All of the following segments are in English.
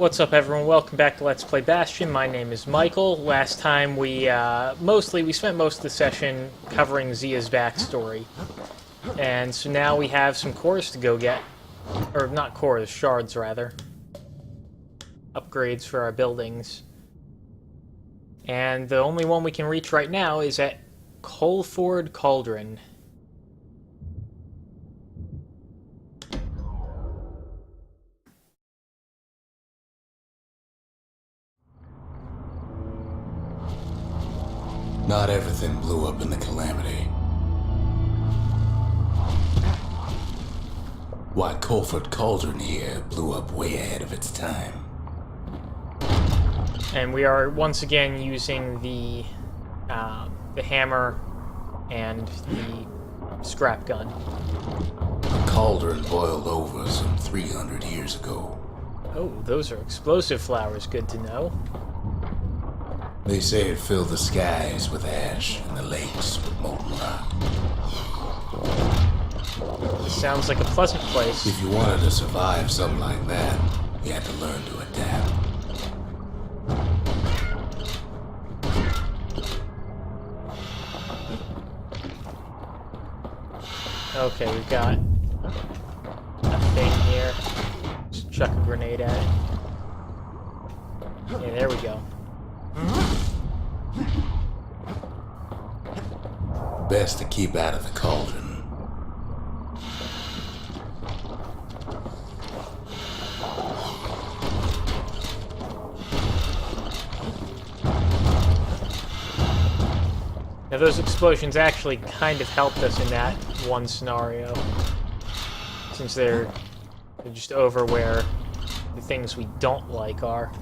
What's up, everyone? Welcome back to Let's Play Bastion. My name is Michael. Last time we spent most of the session covering Zia's backstory. And so now we have some cores to go get. Or not cores, shards rather. Upgrades for our buildings. And the only one we can reach right now is at Coalford Cauldron. Not everything blew up in the Calamity. Why, Coalford Cauldron here blew up way ahead of its time. And we are once again using the hammer and the scrap gun. The cauldron boiled over some 300 years ago. Oh, those are explosive flowers. Good to know. They say it filled the skies with ash and the lakes with molten rock. Sounds like a pleasant place. If you wanted to survive something like that, you had to learn to adapt. Okay, we've got a thing here. Just chuck a grenade at it. Yeah, there we go. Best to keep out of the cauldron. Now those explosions actually kind of helped us in that one scenario, since they're just over where the things we don't like are.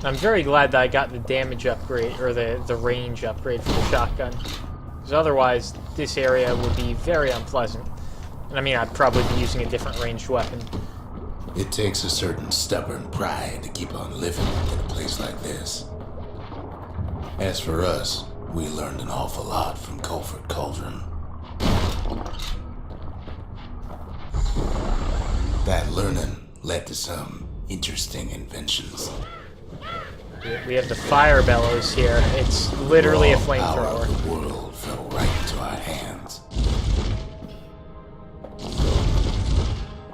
I'm very glad that I got the damage upgrade, or the range upgrade for the shotgun, because otherwise this area would be very unpleasant. And I mean, I'd probably be using a different ranged weapon. It takes a certain stubborn pride to keep on living in a place like this. As for us, we learned an awful lot from Coalford Cauldron. That learning led to some interesting inventions. We have the fire bellows here. It's literally a The power flamethrower. of the world fell right into our hands.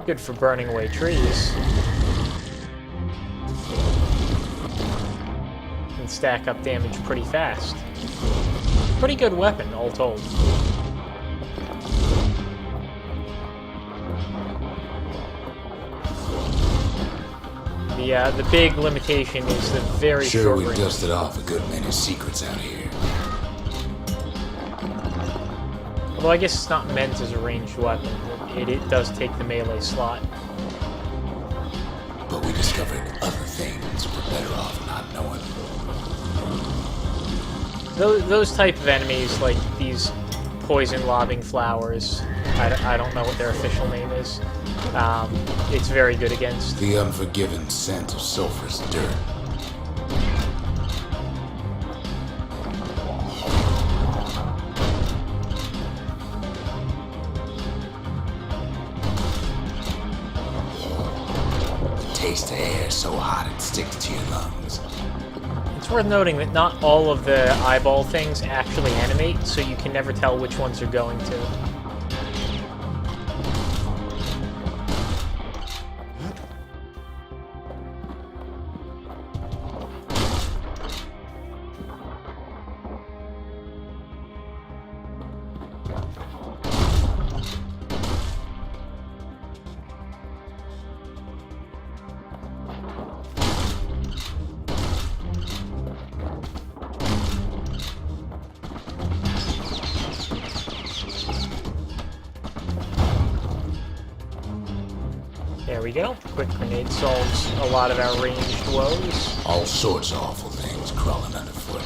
Good for burning away trees. Can stack up damage pretty fast. Pretty good weapon, all told. The big limitation is the very Sure, short we've range. dusted off a good many secrets out here. Although I guess it's not meant as a ranged weapon. It does take the melee slot. But we discovered other things we're better off not knowing. Those type of enemies, like these poison-lobbing flowers, I don't know what their official name is. It's very good against. The unforgiving scent of sulfurous dirt. Taste the air so hot it sticks to your lungs. It's worth noting that not all of the eyeball things actually animate, so you can never tell which ones are going to. There we go. Quick grenade solves a lot of our ranged woes. All sorts of awful things crawling underfoot.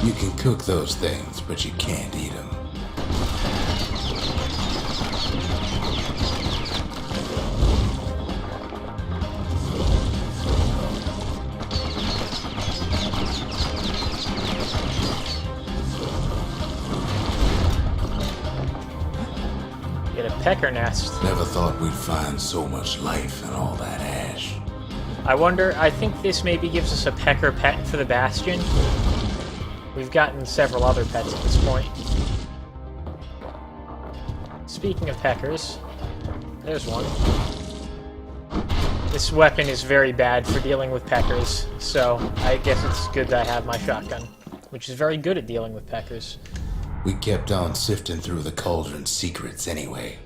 You can cook those things, but you can't eat them. pecker nest. Never thought we'd find so much life in all that ash. I wonder, I think this maybe gives us a pecker pet for the Bastion. We've gotten several other pets at this point. Speaking of peckers, there's one. This weapon is very bad for dealing with peckers, so I guess it's good that I have my shotgun, which is very good at dealing with peckers. We kept on sifting through the cauldron's secrets anyway.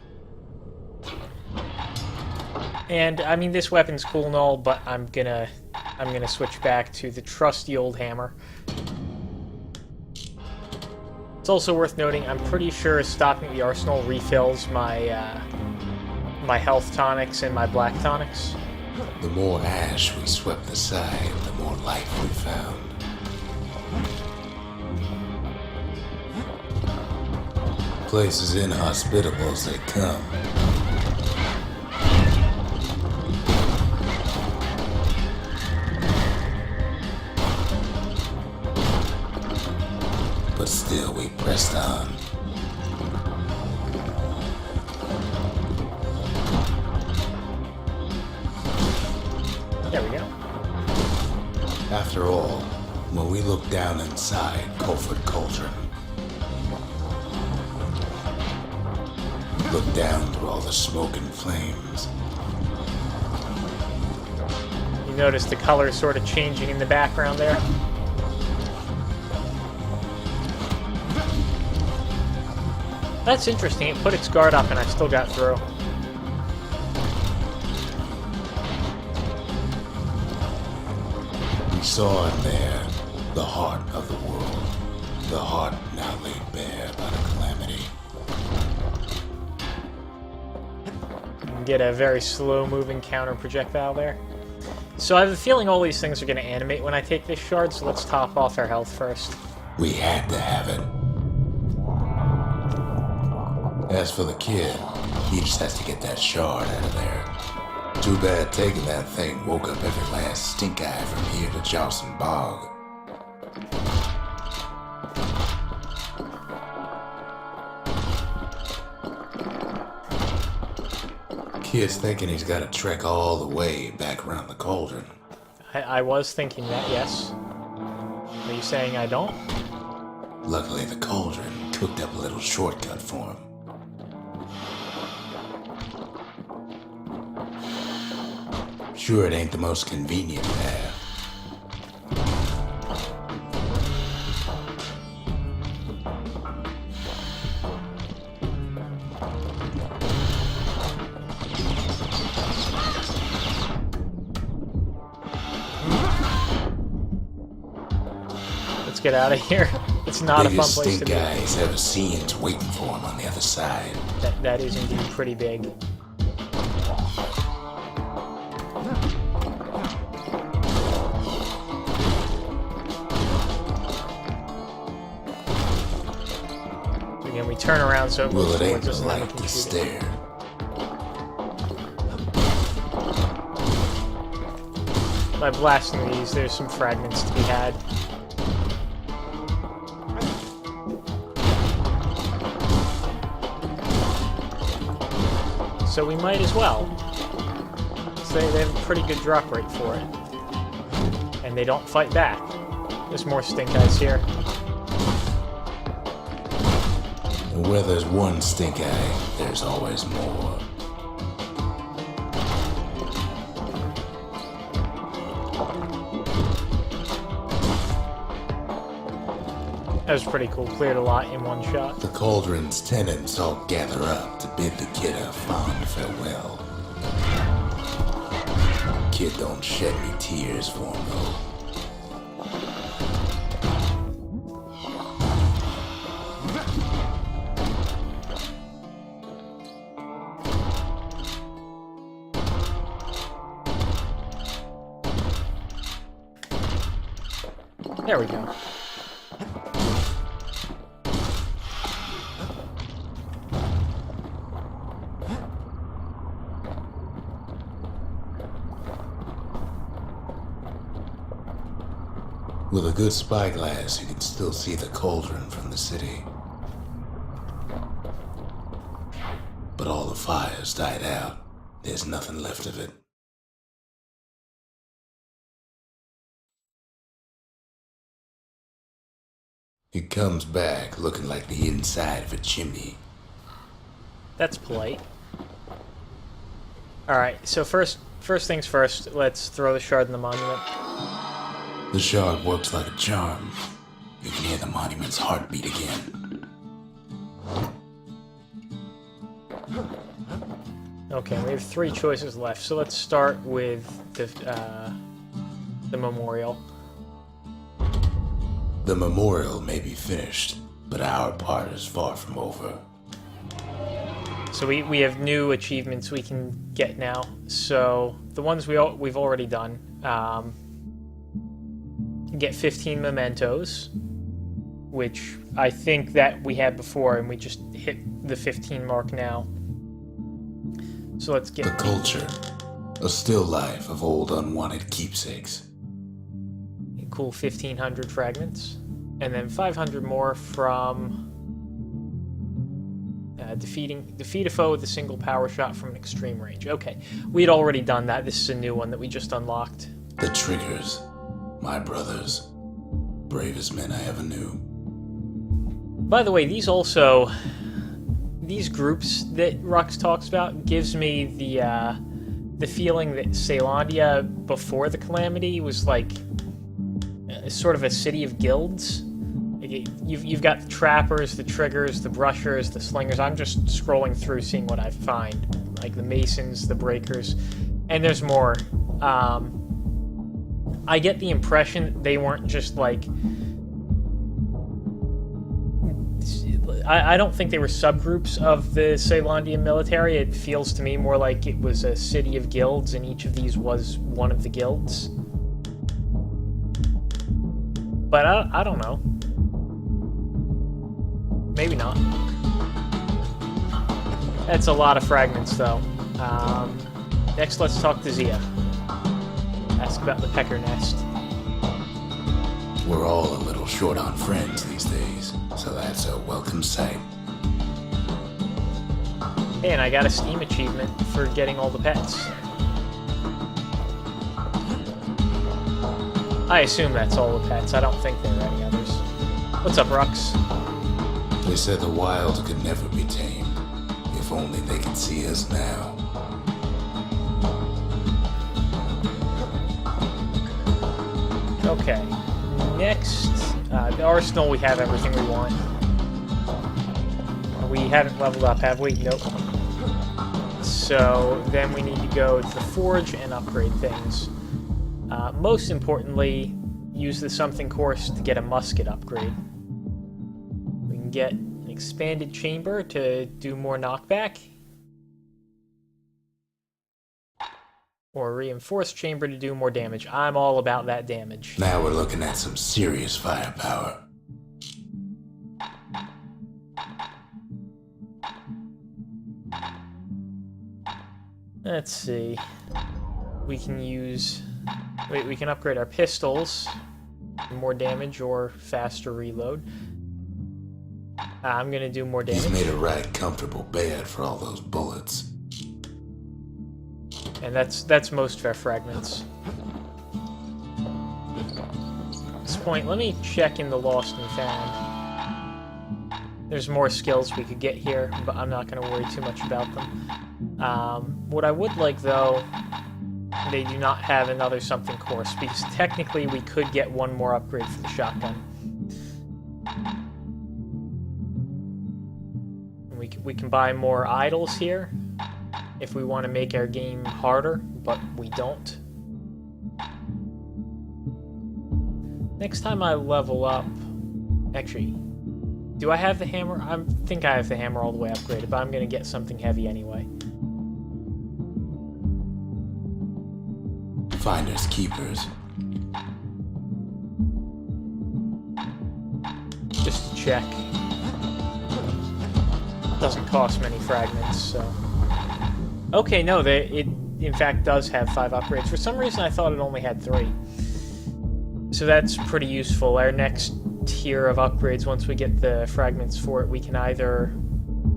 And I mean, this weapon's cool and all, but I'm gonna switch back to the trusty old hammer. It's also worth noting, I'm pretty sure stopping at the arsenal refills my my health tonics and my black tonics. The more ash we swept aside, the more life we found. Place as inhospitable as they come. But still we pressed on. There we go. After all, when we looked down inside Colford Cauldron, looked down through all the smoke and flames. You notice the color sort of changing in the background there? That's interesting. It put its guard up and I still got through. We saw in there the heart of the world, the heart now laid bare by the calamity. You can get a very slow-moving counter projectile there. So I have a feeling all these things are going to animate when I take this shard, so let's top off our health first. We had to have it. As for the kid, he just has to get that shard out of there. Too bad taking that thing woke up every last stink eye from here to Johnson Bog. Kid's thinking he's got to trek all the way back around the cauldron. I was thinking that, yes. Are you saying I don't? Luckily, the cauldron cooked up a little shortcut for him. Sure, it ain't the most convenient path. Let's get out of here. It's not a fun Biggest place to stink be. eye he's ever seen's waiting for him on the other side. That is indeed pretty big. Again, we turn around so it Well, moves it ain't towards us the and then we light can to shoot it. stare. By blasting these, there's some fragments to be had. So we might as well. So they have a pretty good drop rate for it. And they don't fight back. There's more stink eyes here. And where there's one stink eye, there's always more. That was pretty cool. Cleared a lot in one shot. The cauldron's tenants all gather up to bid the kid a fond farewell. Kid don't shed any tears for him, though. There we go. With a good spyglass, you can still see the cauldron from the city. But all the fires died out, there's nothing left of it. It comes back looking like the inside of a chimney. That's polite. Alright, so first things first, let's throw the shard in the monument. The shard works like a charm. You can hear the monument's heartbeat again. Okay, we have 3 choices left, so let's start with the memorial. The memorial may be finished, but our part is far from over. So we have new achievements we can get now. So the ones we've already done. Get 15 mementos, which I think that we had before, and we just hit the 15 mark now. So let's get... The culture. A still life of old unwanted keepsakes. Cool 1,500 fragments. And then 500 more from... defeat a foe with a single power shot from an extreme range. Okay, we had already done that. This is a new one that we just unlocked. The Triggers. My brothers. Bravest men I ever knew. By the way, these groups that Rux talks about gives me the feeling that Caelondia before the Calamity was like sort of a city of guilds. You've got the trappers, the triggers, the brushers, the slingers. I'm just scrolling through seeing what I find, like the masons, the breakers, and there's more. I get the impression they weren't just like... I don't think they were subgroups of the Caelondian military. It feels to me more like it was a city of guilds, and each of these was one of the guilds. But I don't know. Maybe not. That's a lot of fragments, though. Next, let's talk to Zia. Ask about the pecker nest. We're all a little short on friends these days, so that's a welcome sight. Hey, and I got a Steam achievement for getting all the pets. I assume that's all the pets. I don't think there are any others. What's up, Rux? They said the wild could never be tamed. If only they could see us now. Okay. Next, the arsenal, we have everything we want. We haven't leveled up, have we? Nope. So then we need to go to the forge and upgrade things. Most importantly, use the something course to get a musket upgrade. We can get an expanded chamber to do more knockback. Or a reinforced chamber to do more damage. I'm all about that damage. Now we're looking at some serious firepower. Let's see. We can use... Wait, we can upgrade our pistols. More damage or faster reload. I'm gonna do more damage. He's made a right comfortable bed for all those bullets. And that's most of our fragments. At this point, let me check in the Lost and Found. There's more skills we could get here, but I'm not going to worry too much about them. What I would like, though, they do not have another something course, because technically we could get one more upgrade for the shotgun. And we can buy more idols here if we want to make our game harder, but we don't. Next time I level up... Actually, do I have the hammer? I think I have the hammer all the way upgraded, but I'm going to get something heavy anyway. Finders keepers. Just to check. Doesn't cost many fragments, so... Okay, no, it in fact does have 5 upgrades. For some reason I thought it only had 3. So that's pretty useful. Our next tier of upgrades, once we get the fragments for it, we can either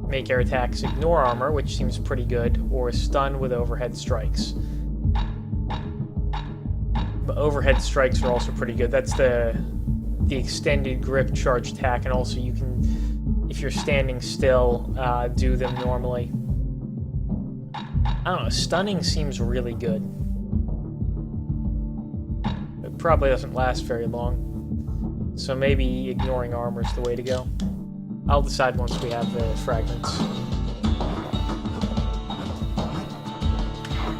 make air attacks ignore armor, which seems pretty good, or stun with overhead strikes. But overhead strikes are also pretty good. That's the extended grip charge attack, and also you can, if you're standing still, do them normally. I don't know, stunning seems really good. It probably doesn't last very long, so maybe ignoring armor is the way to go. I'll decide once we have the fragments.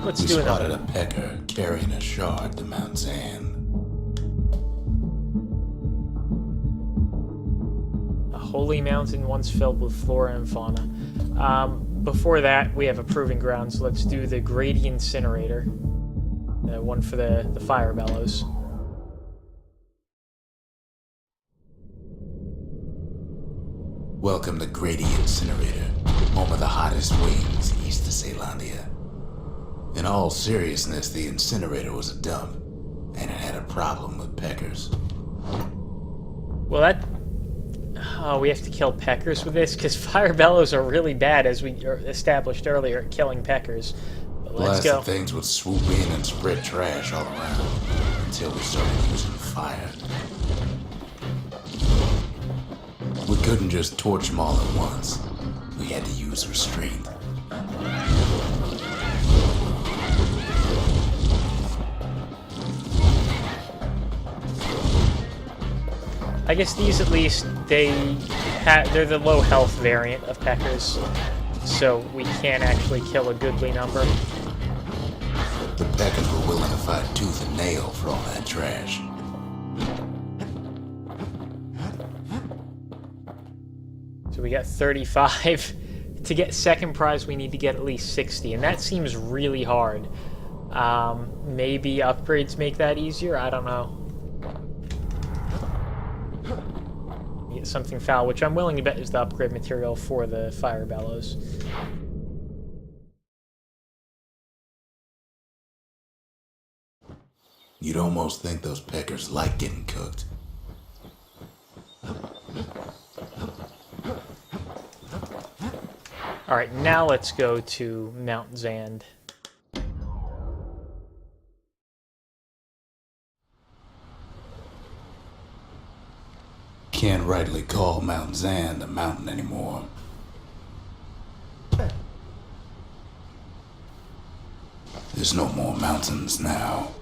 Let's do another. We spotted a pecker carrying a shard to Mount Zan. A holy mountain once filled with flora and fauna. Before that, we have a proving ground, so let's do the Grady Incinerator. One for the fire bellows. Welcome to Grady Incinerator, home of the hottest wings east of Caelandia. In all seriousness, the incinerator was a dump, and it had a problem with peckers. Well, we have to kill peckers with this, because fire bellows are really bad, as we established earlier, at killing peckers. But let's go. Blasted things would swoop in and spread trash all around, until we started using fire. We couldn't just torch them all at once. We had to use restraint. I guess these, at least, they're the low health variant of peckers, so we can actually kill a goodly number. The peckers were willing to fight tooth and nail for all that trash. So we got 35. To get second prize, we need to get at least 60, and that seems really hard. Maybe upgrades make that easier? I don't know. Get something foul, which I'm willing to bet is the upgrade material for the fire bellows. You'd almost think those peckers like getting cooked. Alright, now let's go to Mount Zand. Can't rightly call Mount Zan a mountain anymore. There's no more mountains now.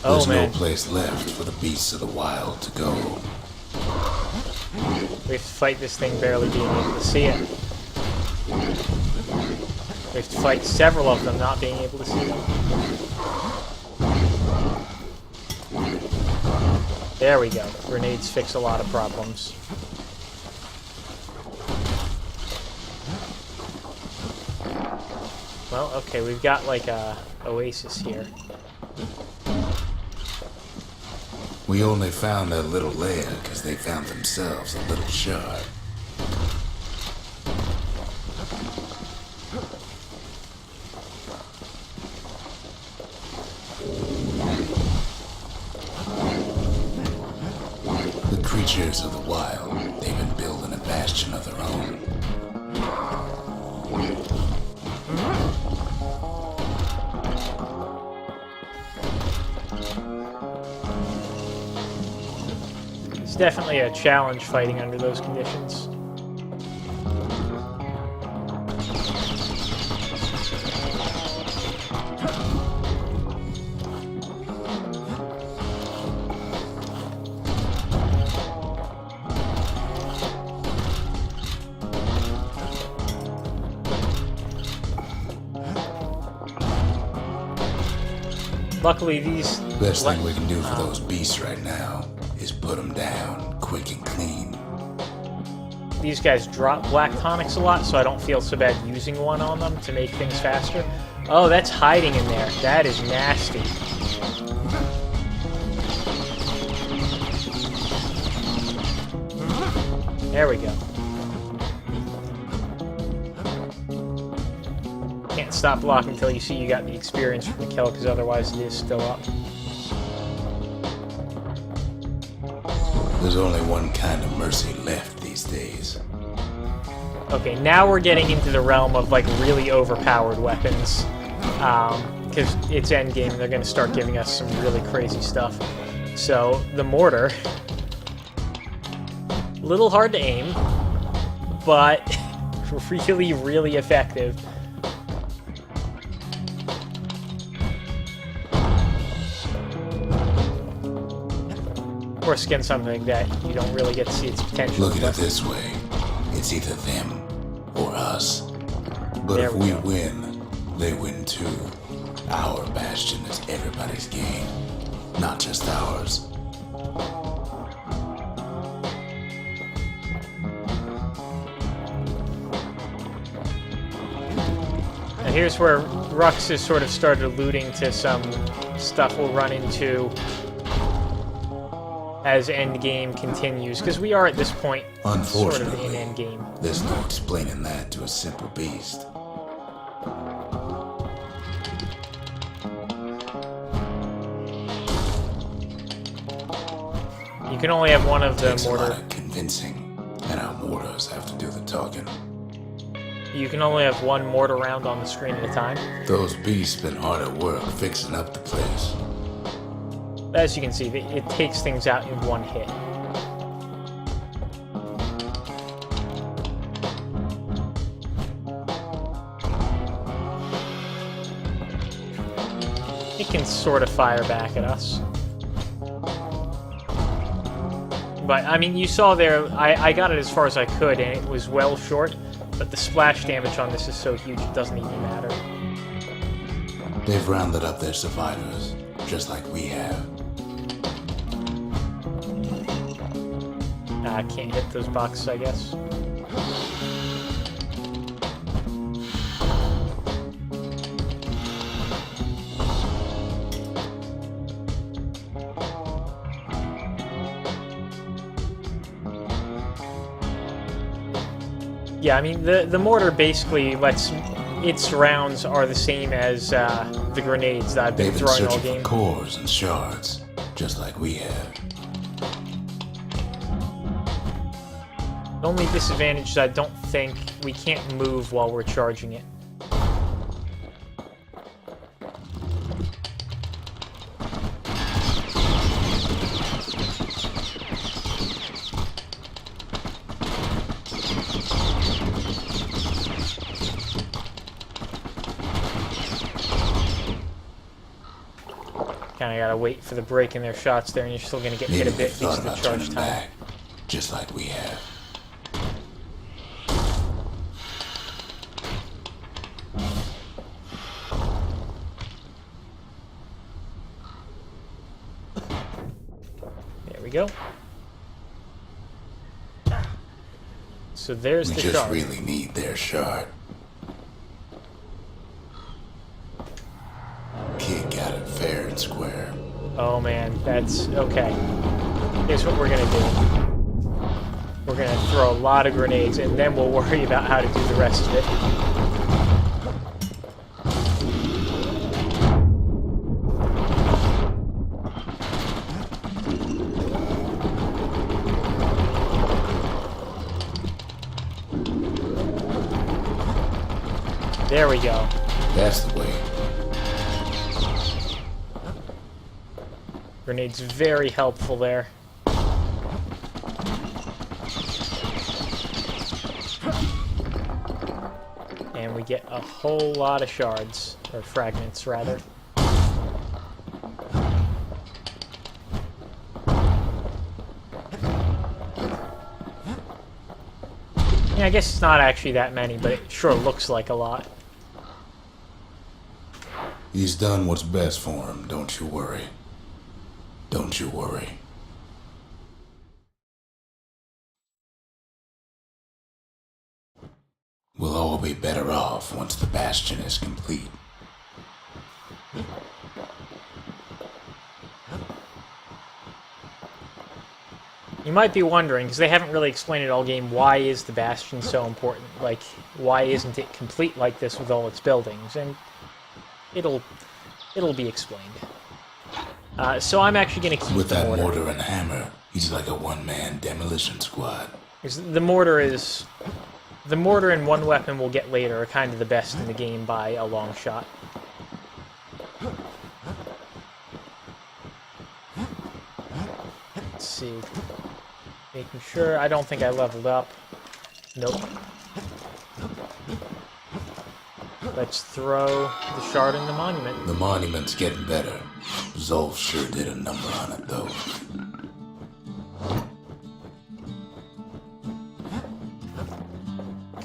There's no place left for the beasts of the wild to go. We have to fight this thing barely being able to see it. We have to fight several of them not being able to see them. There we go. Grenades fix a lot of problems. Well, okay, we've got like a oasis here. We only found their little lair because they found themselves a little shard. The creatures of the wild, they've been building a bastion of their own. It's definitely a challenge fighting under those conditions. Luckily, these... Best thing we can do for those beasts right now is put them down quick and clean. These guys drop black tonics a lot, so I don't feel so bad using one on them to make things faster. Oh, that's hiding in there. That is nasty. There we go. Can't stop blocking until you see you got the experience from the kill, because otherwise it is still up. There's only one kind of mercy left these days. Okay, now we're getting into the realm of, like, really overpowered weapons. Because it's endgame, they're going to start giving us some really crazy stuff. So, the mortar. A little hard to aim, but really, really effective. Of course, again, something that you don't really get to see its potential. Look at it this way. It's either them or us. But There if we we go. win, they win too. Our Bastion is everybody's game, not just ours. Now here's where Rux has sort of started alluding to some stuff we'll run into as endgame continues, because we are at this point sort of Unfortunately, in endgame. there's no explaining that to a simple beast. You can only have one of the Takes a lot mortar. of convincing, and our mortars have to do the talking. You can only have one mortar round on the screen at a time. Those beasts been hard at work fixing up the place. As you can see, it takes things out in one hit. It can sort of fire back at us. But, I mean, you saw there, I got it as far as I could, and it was well short, but the splash damage on this is so huge it doesn't even matter. They've rounded up their survivors, just like we have. I can't hit those boxes, I guess. Yeah, I mean, the mortar basically lets... Its rounds are the same as the grenades that I've been They've been throwing all searching game. for cores and shards, just like we have. The only disadvantage is I don't think we can't move while we're charging it. Kinda gotta wait for the break in their shots there, and you're still gonna get hit Maybe a they bit thought because of the about charge turning time. back, just like we have. There we go. So there's We the just shard. really need their shard. Kid got it fair and square. Oh man, that's okay. Here's what we're gonna do. We're gonna throw a lot of grenades, and then we'll worry about how to do the rest of it. There we go. That's the way. Grenade's very helpful there. And we get a whole lot of shards, or fragments rather. Yeah, I guess it's not actually that many, but it sure looks like a lot. He's done what's best for him, don't you worry. Don't you worry. We'll all be better off once the Bastion is complete. You might be wondering, because they haven't really explained it all game, why is the Bastion so important? Like, why isn't it complete like this with all its buildings? And it'll be explained. So I'm actually going to keep With the that mortar. mortar and hammer, he's like a one-man demolition squad. 'Cause the mortar is... The mortar and one weapon we'll get later are kind of the best in the game by a long shot. Let's see. Making sure... I don't think I leveled up. Nope. Let's throw the shard in the monument. The monument's getting better. Zolf sure did a number on it, though.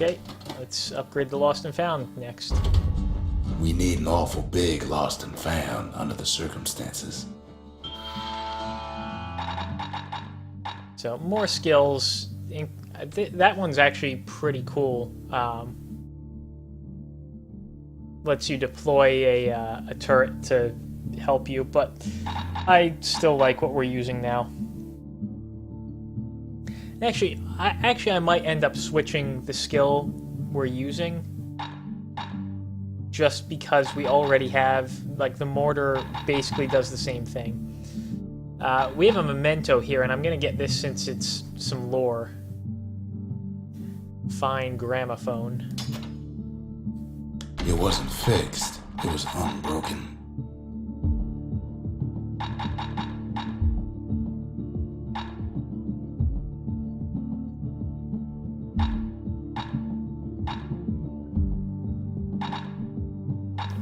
Okay, let's upgrade the Lost and Found next. We need an awful big lost and found under the circumstances. So, more skills. That one's actually pretty cool. Lets you deploy a turret to help you, but I still like what we're using now. Actually, I might end up switching the skill we're using, just because we already have, like, the mortar basically does the same thing. We have a memento here, and I'm gonna get this since it's some lore. Fine gramophone. It wasn't fixed. It was unbroken.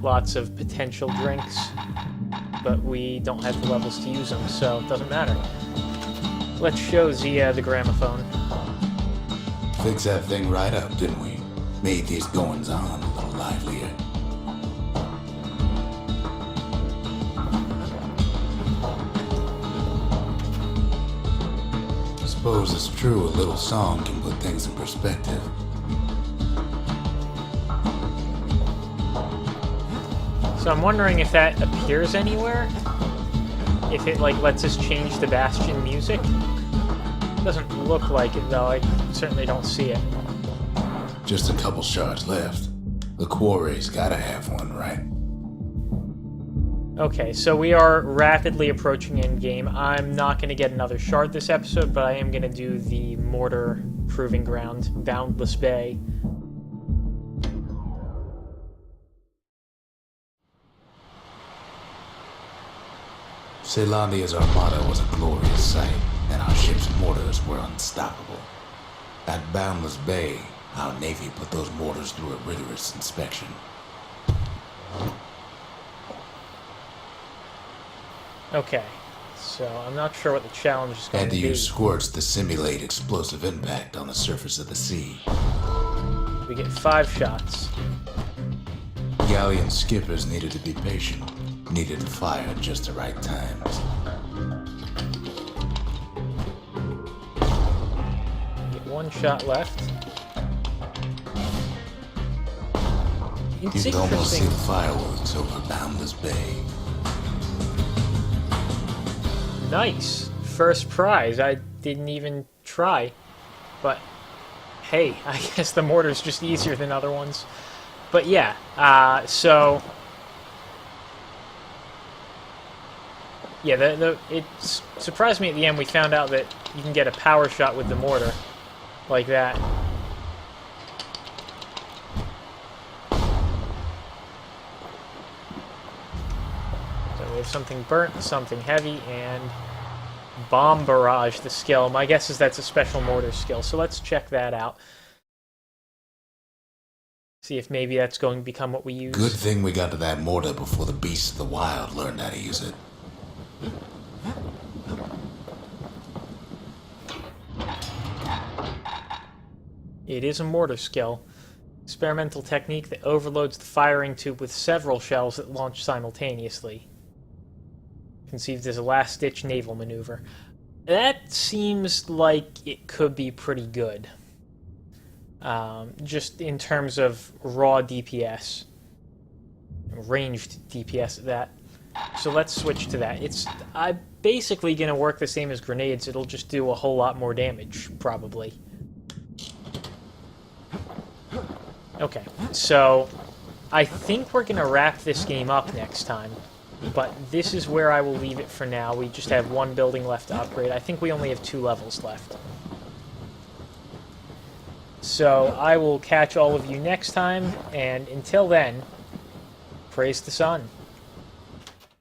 Lots of potential drinks, but we don't have the levels to use them, so it doesn't matter. Let's show Zia the gramophone. Fixed that thing right up, didn't we? Made these goings-on a little livelier. Suppose it's true a little song can put things in perspective. So I'm wondering if that appears anywhere? If it, like, lets us change the Bastion music? Doesn't look like it, though. I certainly don't see it. Just a couple shards left. The quarry's gotta have one, right? Okay, so we are rapidly approaching endgame. I'm not going to get another shard this episode, but I am going to do the mortar proving ground, Boundless Bay. Celandia's armada was a glorious sight, and our ship's mortars were unstoppable. At Boundless Bay, our Navy put those mortars through a rigorous inspection. Okay, so I'm not sure what the challenge is going Had to to be. use squirts to simulate explosive impact on the surface of the sea. We get 5 shots. Galleon skippers needed to be patient, needed to fire at just the right times. Get 1 shot left. You It's could almost see interesting. the fireworks over Boundless Bay. Nice. First prize. I didn't even try. But, hey, I guess the mortar's just easier than other ones. But yeah, so... Yeah, it surprised me at the end we found out that you can get a power shot with the mortar. Like that. So we have something burnt, something heavy, and bomb barrage, the skill. My guess is that's a special mortar skill, so let's check that out. See if maybe that's going to become what we use. Good thing we got to that mortar before the beasts of the wild learned how to use it. It is a mortar skill. Experimental technique that overloads the firing tube with several shells that launch simultaneously. Conceived as a last-ditch naval maneuver. That seems like it could be pretty good. Just in terms of raw DPS. Ranged DPS at that. So let's switch to that. It's basically going to work the same as grenades. It'll just do a whole lot more damage, probably. Okay, so I think we're going to wrap this game up next time. But this is where I will leave it for now. We just have 1 building left to upgrade. I think we only have 2 levels left. So I will catch all of you next time, and until then, praise the sun.